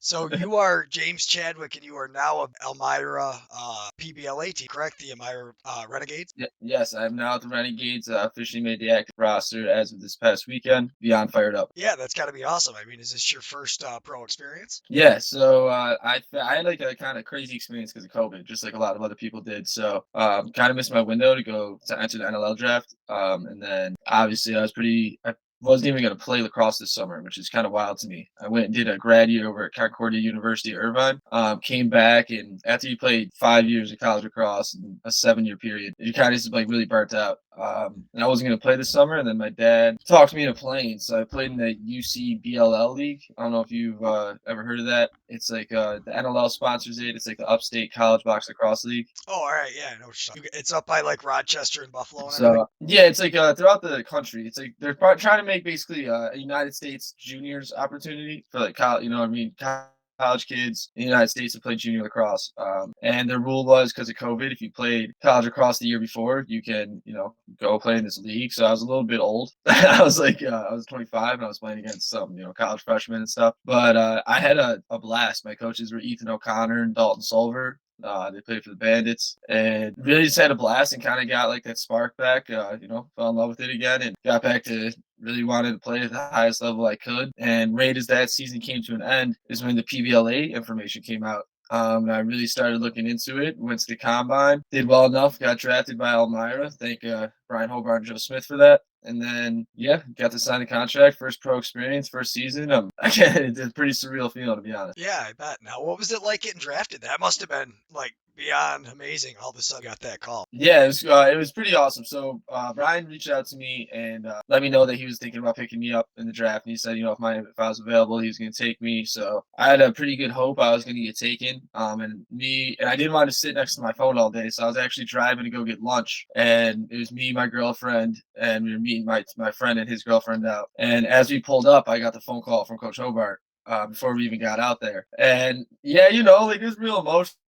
So you are James Chadwick, and you are now a Elmira PBLA team, correct? The Elmira Renegades. Yes, I'm now at the Renegades. Officially made the active roster as of this past weekend. Beyond fired up. Yeah, that's got to be awesome. I mean, is this your first pro experience? Yeah, so I had like a kind of crazy experience because of COVID, just like a lot of other people did. So kind of missed my window to go to enter the NLL draft. And then obviously I wasn't even going to play lacrosse this summer, which is kind of wild to me. I went and did a grad year over at Concordia University, Irvine. Came back, and after you played 5 years of college lacrosse in a 7 year period, you kind of just like really burnt out. And I wasn't going to play this summer, and then my dad talked me into playing. So I played in the UCBLL league. I don't know if you've ever heard of that. It's like the NLL sponsors it. It's like the Upstate College Box Lacrosse League. Oh, all right. Yeah, I know what you're talking. It's up by like Rochester and Buffalo and everything. So yeah, it's like throughout the country. It's like they're trying to make basically a United States juniors opportunity for like college. You know what I mean? College kids in the United States to play junior lacrosse. And the rule was because of COVID, if you played college lacrosse the year before, you can, go play in this league. So I was a little bit old. I was like, I was 25 and I was playing against some, college freshmen and stuff. But I had a blast. My coaches were Ethan O'Connor and Dalton Solver. They played for the Bandits and really just had a blast and kind of got like that spark back. Fell in love with it again and got back to really wanted to play at the highest level I could. And right as that season came to an end is when the PBLA information came out. And I really started looking into it. Went to the combine, did well enough, got drafted by Elmira. Thank Brian Hobart and Joe Smith for that. And then, yeah, got to sign a contract. First pro experience, first season. Again, it's a pretty surreal feeling, to be honest. Yeah, I bet. Now, what was it like getting drafted? That must have been like beyond amazing. All of a sudden, got that call. Yeah, it was pretty awesome. So Brian reached out to me and let me know that he was thinking about picking me up in the draft. And he said, if I was available, he was going to take me. So I had a pretty good hope I was going to get taken. And I didn't want to sit next to my phone all day, so I was actually driving to go get lunch. And it was me, my girlfriend, and we were meeting my friend and his girlfriend out. And as we pulled up, I got the phone call from Coach Hobart. Before we even got out there. And yeah, like it was real emotional.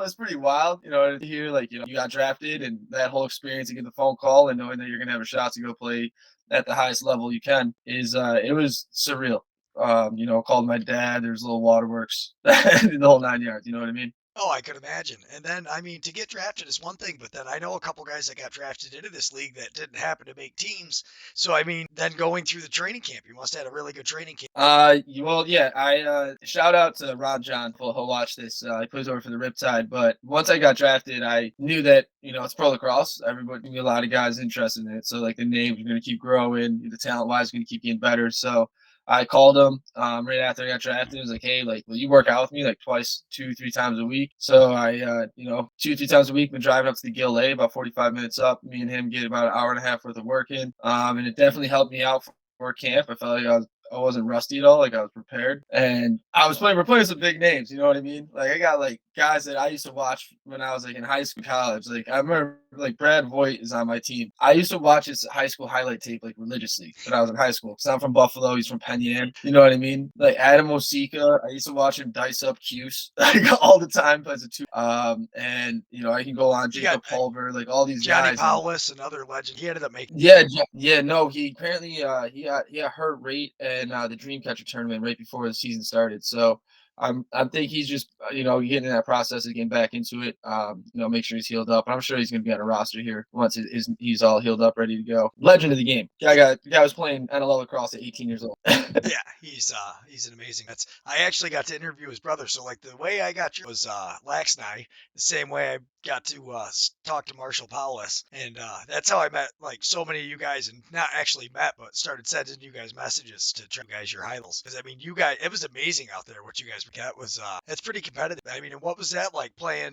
It's pretty wild, to hear like, you got drafted and that whole experience to get the phone call and knowing that you're gonna have a shot to go play at the highest level you can is it was surreal. Called my dad, there's little waterworks, the whole 9 yards, you know what I mean? Oh, I could imagine. And then, I mean, to get drafted is one thing, but then I know a couple guys that got drafted into this league that didn't happen to make teams. So, I mean, then going through the training camp, you must have had a really good training camp. Well, yeah, I shout out to Ron John. He'll watch this. He plays over for the Riptide. But once I got drafted, I knew that it's pro lacrosse. Everybody, a lot of guys interested in it. So like the names are going to keep growing. The talent wise, going to keep getting better. So I called him right after I got drafted. He was like, "Hey, like, will you work out with me like twice, 2, 3 times a week?" So I, 2, 3 times a week, been driving up to the Gill about 45 minutes up. Me and him get about an hour and a half worth of work in. And it definitely helped me out for camp. I felt like I wasn't rusty at all. Like I was prepared, and we're playing some big names. You know what I mean? Like I got like guys that I used to watch when I was like in high school, college. Like I remember like Brad Voigt is on my team. I used to watch his high school highlight tape like religiously when I was in high school. Cause I'm from Buffalo. He's from Penn Yan. You know what I mean? Like Adam Osika. I used to watch him dice up Cuse like all the time. Plays a two. And I can go on Jacob Pulver, like all these Johnny guys. Paulus, another legend. He ended up making. Yeah. No, he apparently he got hurt right in the Dreamcatcher tournament right before the season started. So I think he's just getting in that process of getting back into it. Make sure he's healed up. But I'm sure he's going to be on a roster here once he's all healed up, ready to go. Legend of the game. The guy was playing NLL lacrosse at 18 years old. Yeah, he's an amazing. I actually got to interview his brother. So like the way I got you was Lax and I, the same way I got to talk to Marshall Paulus, and that's how I met like so many of you guys, and not actually met, but started sending you guys messages to try you guys your idols. Because I mean, you guys, it was amazing out there what you guys got was it's pretty competitive. I mean, and what was that like playing,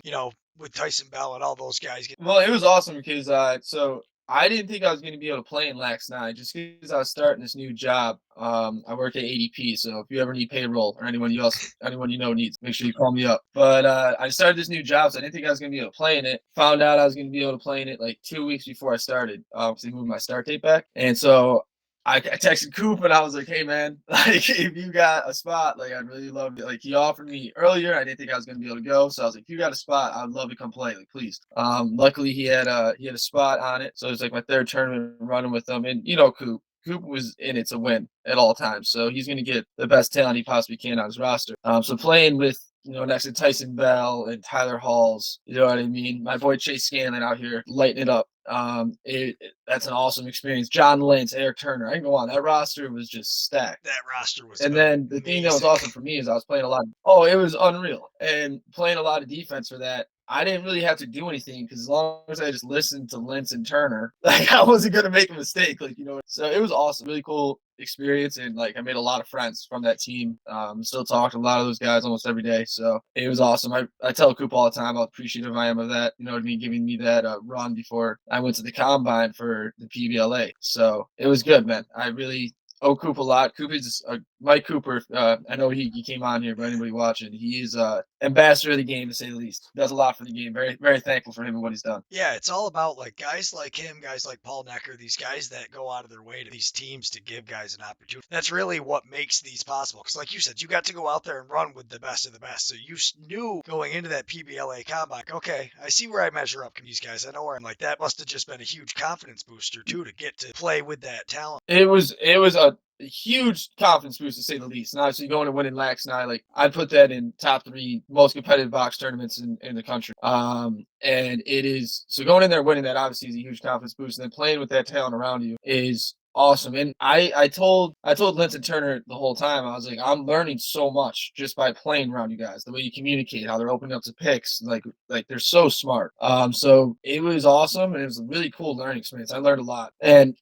with Tyson Bell and all those guys? Well, it was awesome because so I didn't think I was going to be able to play in Lax 9 just because I was starting this new job. I work at ADP, so if you ever need payroll or anyone needs, make sure you call me up. But I started this new job, so I didn't think I was going to be able to play in it. Found out I was going to be able to play in it like 2 weeks before I started because they moved my start date back. And so I texted Coop and I was like, "Hey man, like if you got a spot, like I'd really love it." Like he offered me earlier, I didn't think I was gonna be able to go, so I was like, "If you got a spot, I'd love to come play, like please." Luckily he had a spot on it, so it's like my third tournament running with him, and Coop Coop was in it to win at all times, so he's going to get the best talent he possibly can on his roster. So playing with next to Tyson Bell and Tyler Halls, you know what I mean? My boy Chase Scanlon out here lighting it up. That's an awesome experience. John Lynch, Eric Turner. I can go on. That roster was just stacked. That roster was And then the thing that was amazing. awesome for me is I was playing a lot. Oh, it was unreal. And playing a lot of defense for that, I didn't really have to do anything because as long as I just listened to Lentz and Turner, like I wasn't gonna make a mistake. Like, so it was awesome, really cool experience, and like I made a lot of friends from that team. Still talk to a lot of those guys almost every day. So it was awesome. I tell Coop all the time how appreciative I am of that. You know what I mean, giving me that run before I went to the combine for the PBLA. So it was good, man. I really owe Coop a lot. Coop is Mike Cooper. I know he came on here, but anybody watching, he is ambassador of the game to say the least. Does a lot for the game. Very, very thankful for him and what he's done. Yeah, it's all about like guys like him, guys like Paul Necker, these guys that go out of their way to these teams to give guys an opportunity. That's really what makes these possible. Because, like you said, you got to go out there and run with the best of the best. So you knew going into that PBLA combine, okay, I see where I measure up to these guys. I know where I'm like. That must have just been a huge confidence booster too to get to play with that talent. It was a huge confidence boost to say the least. And obviously going and winning Lax Nine, like I'd put that in top 3 most competitive box tournaments in the country. And it is so going in there winning that obviously is a huge confidence boost. And then playing with that talent around you is awesome. And I told Lentz and Turner the whole time, I was like, I'm learning so much just by playing around you guys, the way you communicate, how they're opening up to picks, like they're so smart. So it was awesome and it was a really cool learning experience. I learned a lot. And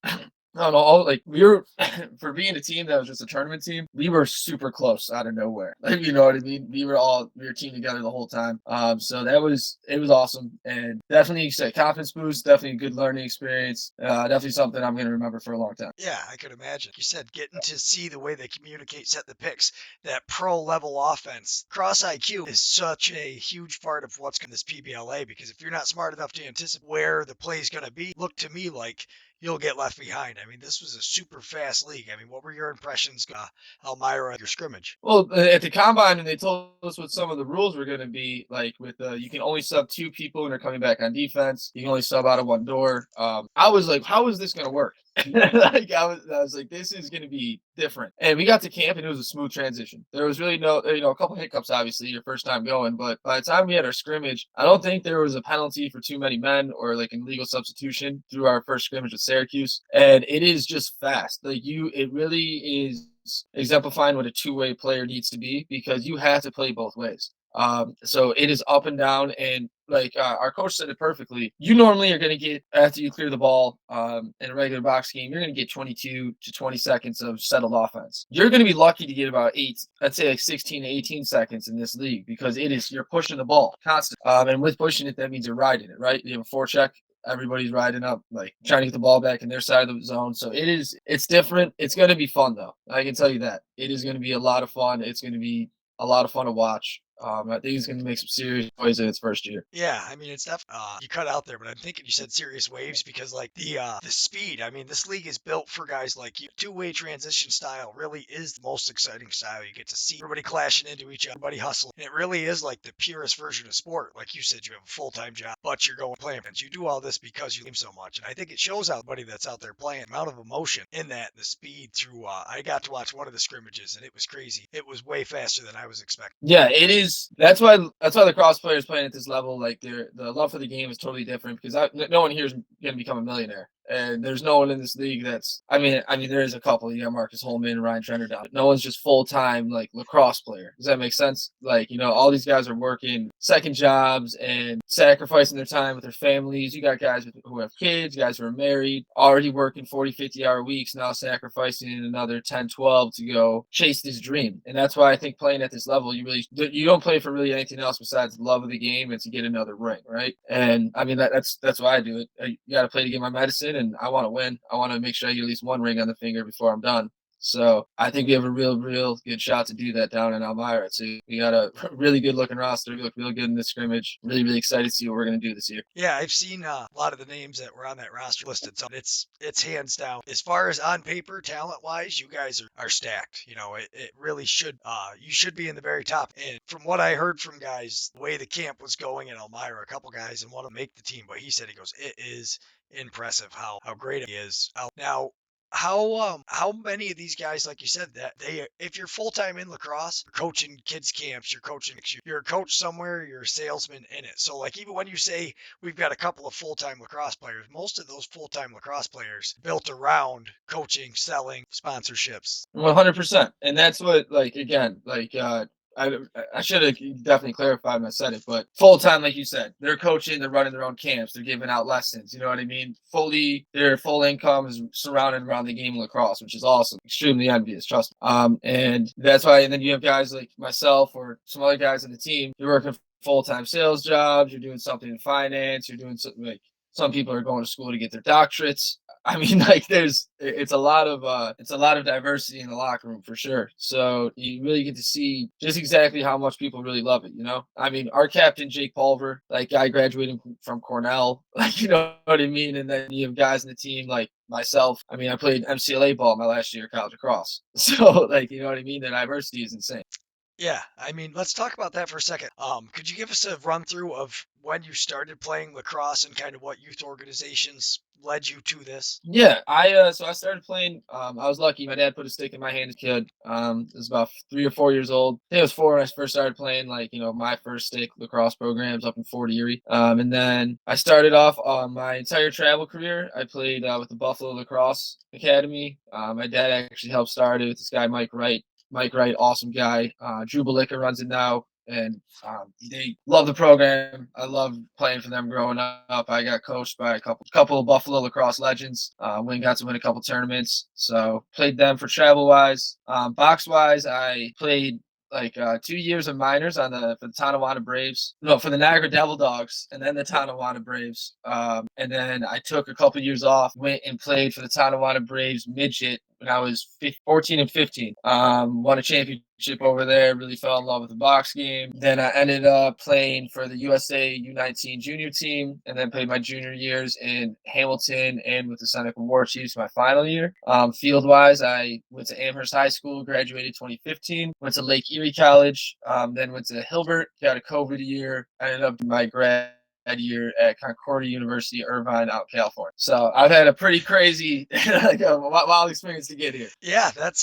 I don't know, like we were for being a team that was just a tournament team, we were super close out of nowhere. Like, you know what I mean? We were team together the whole time. So it was awesome and definitely confidence boost, definitely a good learning experience. Definitely something I'm gonna remember for a long time. Yeah, I could imagine. You said getting to see the way they communicate, set the picks, that pro level offense. Cross IQ is such a huge part of what's in this PBLA because if you're not smart enough to anticipate where the play is going to be, look to me like you'll get left behind. I mean, this was a super fast league. I mean, what were your impressions, Elmira, your scrimmage? Well, at the combine, and they told us what some of the rules were going to be. Like with you can only sub 2 people when they're coming back on defense. You can only sub out of 1 door. I was like, how is this going to work? Like I was like, this is going to be different. And we got to camp, and it was a smooth transition. There was really no, a couple hiccups, obviously, your first time going, but by the time we had our scrimmage, I don't think there was a penalty for too many men or like an illegal substitution through our first scrimmage with Syracuse. And it is just fast. It really is exemplifying what a two-way player needs to be because you have to play both ways. So it is up and down, and like our coach said it perfectly. You normally are going to get after you clear the ball in a regular box game, you're going to get 22 to 20 seconds of settled offense. You're going to be lucky to get about 8, I'd say like 16 to 18 seconds in this league because you're pushing the ball constantly. And with pushing it, that means you're riding it, right? You have a forecheck, everybody's riding up, like trying to get the ball back in their side of the zone. So it's different. It's going to be fun though. I can tell you that it is going to be a lot of fun. It's going to be a lot of fun to watch. I think he's going to make some serious noise in its first year. Yeah, I mean it's definitely you cut out there, but I'm thinking you said serious waves because like the speed. I mean this league is built for guys like you. Two-way transition style really is the most exciting style. You get to see everybody clashing into each other, everybody hustling. And it really is like the purest version of sport. Like you said, you have a full-time job, but you're going playing. And you do all this because you game so much. And I think it shows out everybody that's out there playing amount of emotion in that. The speed through. I got to watch one of the scrimmages and it was crazy. It was way faster than I was expecting. Yeah, it is. That's why the cross players playing at this level, like the love for the game is totally different because no one here is going to become a millionaire. And there's no one in this league that's. I mean, there is a couple. You got Marcus Holman, Ryan Trenderdown. No one's just full time like lacrosse player. Does that make sense? Like all these guys are working second jobs and sacrificing their time with their families. You got guys who have kids, guys who are married, already working 40, 50-hour weeks, now sacrificing another 10, 12 to go chase this dream. And that's why I think playing at this level, you don't play for really anything else besides the love of the game and to get another ring, right? And I mean that's why I do it. You got to play to get my medicine, and I want to win. I want to make sure I get at least 1 ring on the finger before I'm done. So I think we have a real good shot to do that down in Elmira too. We got a really good looking roster. We look real good in this scrimmage. Really excited to see what we're going to do this year. Yeah, I've seen a lot of the names that were on that roster listed. So it's hands down. As far as on paper, talent wise, you guys are stacked. It really should. You should be in the very top. And from what I heard from guys, the way the camp was going in Elmira, a couple guys and one to make the team, but he said it is impressive how great he is. Now how many of these guys, like you said, that they if you're full time in lacrosse, you're coaching kids camps, you're coaching, you're a coach somewhere, you're a salesman in it. So like even when you say we've got a couple of full time lacrosse players, most of those full time lacrosse players built around coaching, selling, sponsorships. 100%. And that's what, like, again, like, I, I should have definitely clarified when I said it, but full time, like you said, they're coaching, they're running their own camps, they're giving out lessons. You know what I mean? Fully, their full income is surrounded around the game of lacrosse, which is awesome. Extremely envious, trust me. And that's why. And then you have guys like myself or some other guys on the team. You're working full time sales jobs. You're doing something in finance. You're doing something like some people are going to school to get their doctorates. I mean, like it's a lot of diversity in the locker room for sure. So you really get to see just exactly how much people really love it, you know? I mean, our captain Jake Pulver, like guy graduating from Cornell, like you know what I mean? And then you have guys in the team like myself. I mean, I played MCLA ball my last year of college lacrosse. So like you know what I mean? The diversity is insane. Yeah, I mean, let's talk about that for a second. Could you give us a run through of when you started playing lacrosse and kind of what youth organizations led you to this? Yeah, I started playing. I was lucky. My dad put a stick in my hand as a kid. I was about 3 or 4 years old. I think I was four when I first started playing. Like you know, my first stick lacrosse programs up in Fort Erie. And then I started off my entire travel career. I played with the Buffalo Lacrosse Academy. My dad actually helped start it with this guy Mike Wright. Mike Wright, awesome guy. Drew Balicka runs it now and they love the program. I love playing for them growing up. I got coached by a couple of Buffalo lacrosse legends. Got to win a couple tournaments, so played them for travel wise. Box wise, I played like 2 years of minors on the for the Tonawanda Braves. No, for the Niagara Devil Dogs, and then the Tonawanda Braves. And then I took a couple years off, went and played for the Tonawanda Braves midget when I was 14 and 15. Won a championship over there. Really fell in love with the box game. Then I ended up playing for the USA U19 junior team, and then played my junior years in Hamilton and with the Seneca War Chiefs my final year. Field wise, I went to Amherst High School, graduated 2015. Went to Lake Erie College, then went to Hilbert. Got a COVID year. Ended up in my grad year at Concordia University, Irvine, out in California. So I've had a pretty crazy, like a wild experience to get here. Yeah, that's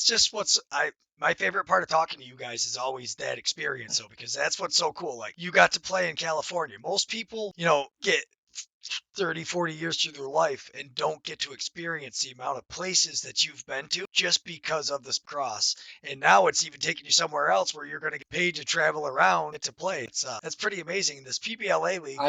just what's I my favorite part of talking to you guys is always that experience though, because that's what's so cool. Like you got to play in California. Most people, get 30, 40 years through their life and don't get to experience the amount of places that you've been to just because of this cross. And now it's even taking you somewhere else where you're going to get paid to travel around and to play. That's pretty amazing. This PBLA league.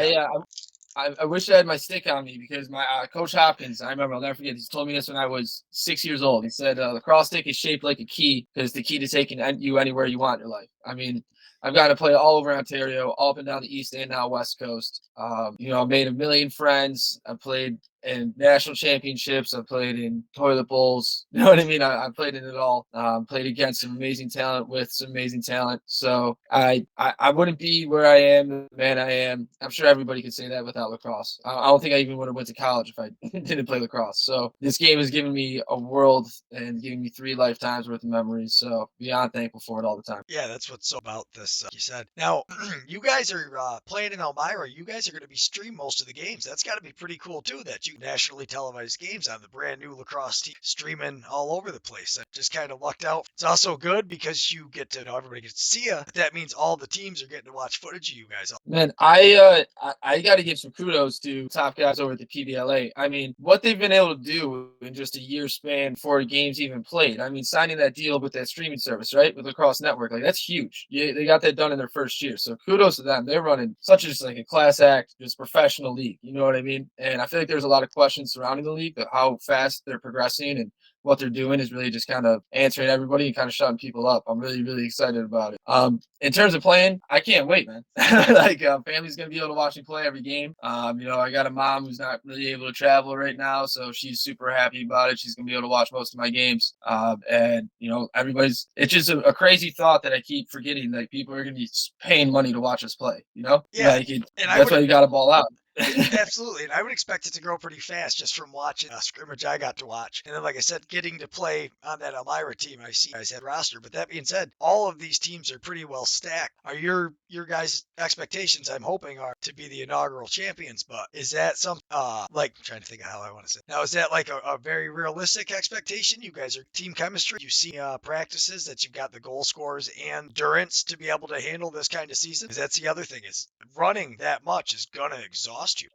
I wish I had my stick on me because my coach Hopkins, I remember, I'll never forget. He told me this when I was 6 years old. He said the cross stick is shaped like a key because the key to taking you anywhere you want in your life. I mean, I've got to play all over Ontario, all up and down the east and now west coast. I made a million friends. I played in national championships. I played in toilet bowls. You know what I mean? I played in it all. Played against some amazing talent with some amazing talent. So I wouldn't be where I am, the man I am. I'm sure everybody could say that without lacrosse. I don't think I even would have went to college if I didn't play lacrosse. So this game has given me a world and giving me 3 lifetimes worth of memories. So beyond thankful for it all the time. Yeah, that's what's so about this. You said. Now, you guys are playing in Elmira. You guys are going to be stream most of the games. That's got to be pretty cool too. That you nationally televised games on the brand new lacrosse team streaming all over the place. I just kind of lucked out. It's also good because you get to know everybody gets to see you. But that means all the teams are getting to watch footage of you guys. Man, I got to give some kudos to top guys over at the PBLA. I mean, what they've been able to do in just a year span before games even played. I mean, signing that deal with that streaming service, right, with Lacrosse Network, like that's huge. Yeah, they got that done in their first year, so kudos to them. They're running such just like a class act, just professional league. You know what I mean? And I feel like there's a lot of questions surrounding the league, but how fast they're progressing and what they're doing is really just kind of answering everybody and kind of shutting people up. I'm really, really excited about it. In terms of playing, I can't wait, man. Like family's gonna be able to watch me play every game. I got a mom who's not really able to travel right now, so she's super happy about it. She's gonna be able to watch most of my games. And everybody's. It's just a crazy thought that I keep forgetting. Like people are gonna be paying money to watch us play. Yeah, and I That's would why you got to ball out. absolutely, and I would expect it to grow pretty fast just from watching a scrimmage I got to watch. And then, like I said, getting to play on that Elmira team, I see you guys had roster. But that being said, all of these teams are pretty well stacked. Are your guys' expectations? I'm hoping are to be the inaugural champions. But is that something like I'm trying to think of how I want to say. Now, is that like a very realistic expectation? You guys are team chemistry. You see practices that you've got the goal scorers and endurance to be able to handle this kind of season. Because that's the other thing is running that much is gonna exhaust you.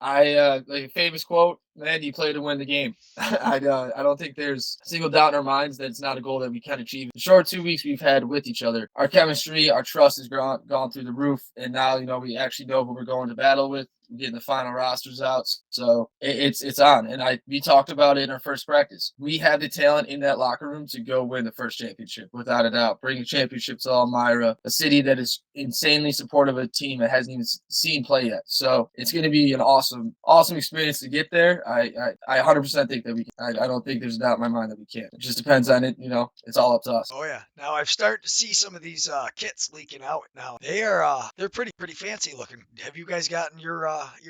I like a famous quote, man, you play to win the game. I don't think there's a single doubt in our minds that it's not a goal that we can achieve. The short 2 weeks we've had with each other, our chemistry, our trust has gone through the roof, and now we actually know who we're going to battle with. We're getting the final rosters out, so it's on. And we talked about it in our first practice. We have the talent in that locker room to go win the first championship, without a doubt. Bring a championship to Elmira, a city that is insanely supportive of a team that hasn't even seen play yet. So it's going to be an awesome experience to get there. I 100% think that we can. I don't think there's a doubt in my mind that we can. It just depends on it. It's all up to us. Oh yeah. Now I've started to see some of these kits leaking out. Now they're pretty fancy looking. Have you guys gotten your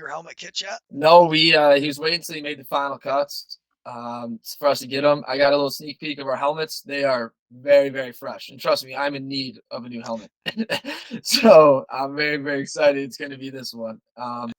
helmet kit yet? No, he was waiting until he made the final cuts for us to get them. I got a little sneak peek of our helmets. They are very, very fresh. And trust me, I'm in need of a new helmet. So I'm very, very excited it's going to be this one.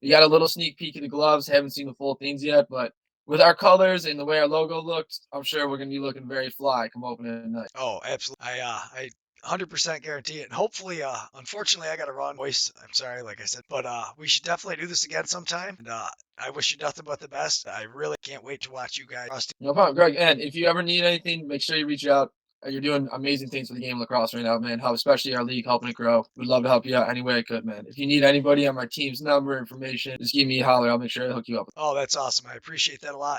We got a little sneak peek of the gloves. Haven't seen the full things yet, but with our colors and the way our logo looked, I'm sure we're going to be looking very fly come opening night. Oh, absolutely. I 100% guarantee it. And hopefully, unfortunately, I got to run. Voice. I'm sorry, like I said, but we should definitely do this again sometime. And I wish you nothing but the best. I really can't wait to watch you guys. No problem, Greg. And if you ever need anything, make sure you reach out. You're doing amazing things for the game of lacrosse right now, man. How especially our league helping it grow. We'd love to help you out any way I could, man. If you need anybody on my team's number information, just give me a holler. I'll make sure I hook you up. Oh, that's awesome. I appreciate that a lot.